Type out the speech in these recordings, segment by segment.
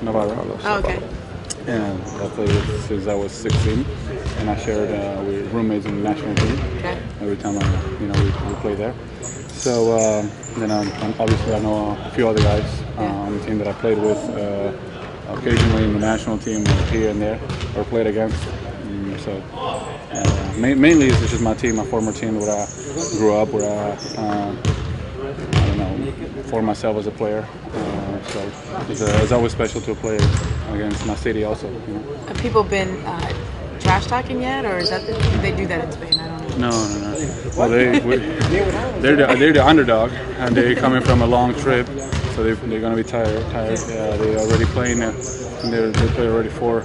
Navarro. Oh, okay. And I played with since I was 16, and I shared with roommates in the national team. Okay. Every time we play there. So then obviously I know a few other guys on the team that I played with occasionally in the national team here and there, or played against. So mainly it's just my team, my former team where I grew up, where I don't know, for myself as a player. So it's always special to play against my city also. You know? Have people been trash talking yet, or is that do they do that in Spain? I don't know. No. Well, they're the underdog, and they're coming from a long trip, so they're going to be tired. They're already playing. They played already four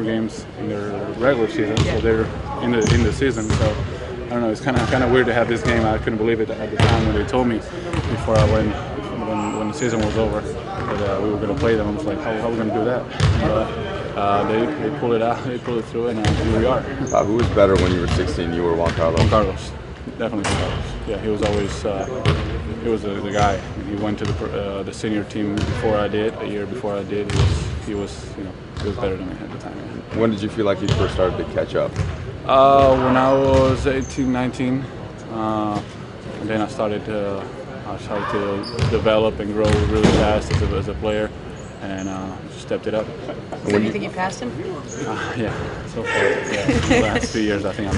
games in their regular season, so they're in the season. So I don't know. It's kind of weird to have this game. I couldn't believe it at the time when they told me before I went when the season was over that we were going to play them. I was like, how are we going to do that? They pulled it out. They pulled it through, and here we are. Who was better when you were 16? You or Juan Carlos? Juan Carlos, definitely Juan Carlos. Yeah, he was always he was the guy. He went to the senior team before I did. A year before I did, he was better than me at the time. Yeah. When did you feel like you first started to catch up? When I was 18, 19, and then I started to develop and grow really fast as a player, and stepped it up. So do you think you passed him? Yeah, so far. Yeah, the last 2 years, I think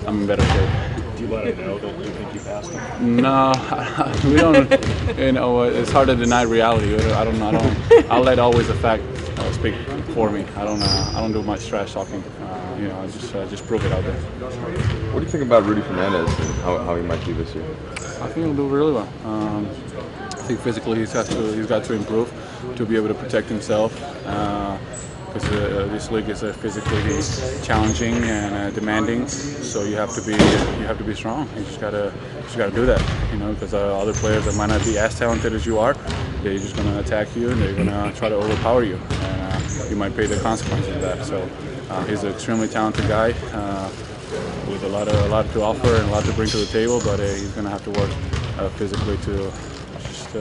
I'm in better shape. Do you let it know that you think you passed him? No, we don't. You know, it's hard to deny reality. I don't. I'll let always the fact speak for me. I don't do much trash talking. You know, I just prove it out there. What do you think about Rudy Fernandez and how he might do this year? I think he'll do really well. I think physically he's got to improve to be able to protect himself. Because this league is physically challenging and demanding, so you have to be strong. You just gotta do that, you know. Because other players that might not be as talented as you are, they're just gonna attack you and they're gonna try to overpower you, and you might pay the consequences of that. So he's an extremely talented guy with a lot to offer and a lot to bring to the table, but he's gonna have to work physically to just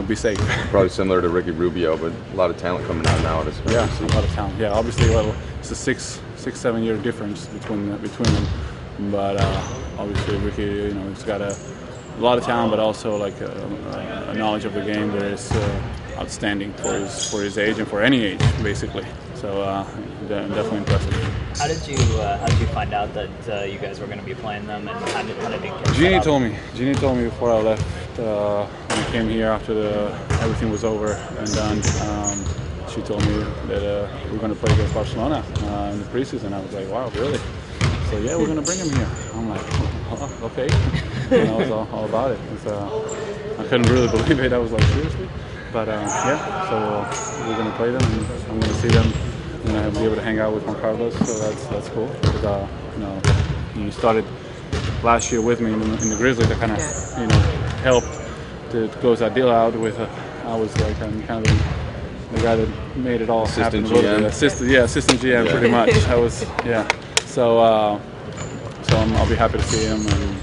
be safe. Probably similar to Ricky Rubio, but a lot of talent coming out now. Yeah, a lot of talent. Yeah, obviously, it's a 6-7 year difference between them. But obviously, Ricky, he's got a lot of talent, but also like a knowledge of the game that is outstanding for his age and for any age, basically. So definitely impressive. How did you find out that you guys were going to be playing them, and how did you get Jeannie told me. Jeannie told me before I left when I came here after everything was over and done. She told me that we're going to play against Barcelona in the preseason. I was like, wow, really? So yeah, we're going to bring him here. I'm like, oh, okay. I was all about it. I couldn't really believe it. I was like, seriously? But yeah, so we're going to play them, and I'm going to see them. I'm going to be able to hang out with Juan Carlos, so that's cool. Because he started last year with me in the Grizzlies. That kind of helped to close that deal out with. I was like kind of the guy that made it all happen. Assistant GM, pretty much. I was So I'll be happy to see him and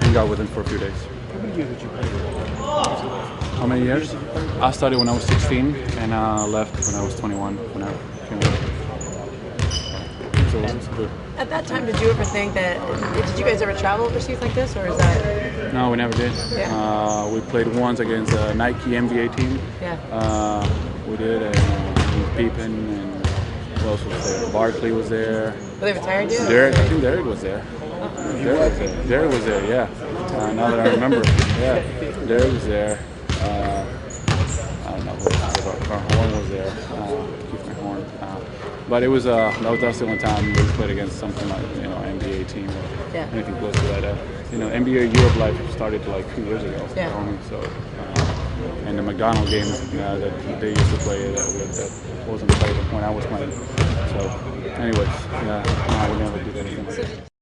hang out with him for a few days. How many years did you play? How many years? I started when I was 16 and left when I was 21 when I came over. So it was good. At that time, did you ever think that? Did you guys ever travel overseas like this, or is that? No, we never did. Yeah. We played once against a Nike NBA team. Yeah. We did, and Pippen, and who else was there? Barkley was there. Were they retired yet? I think Derek was there. Derek was there, yeah. Now that I remember, yeah. Derek was there. I don't know who was there. Horn was there. Keith Horn. But it was that was the only time we played against something like NBA team or anything close to that. NBA Europe life started like 2 years ago. Yeah. Only, so and the McDonald games that they used to play that wasn't played when I was playing. So anyways, we never did anything like that.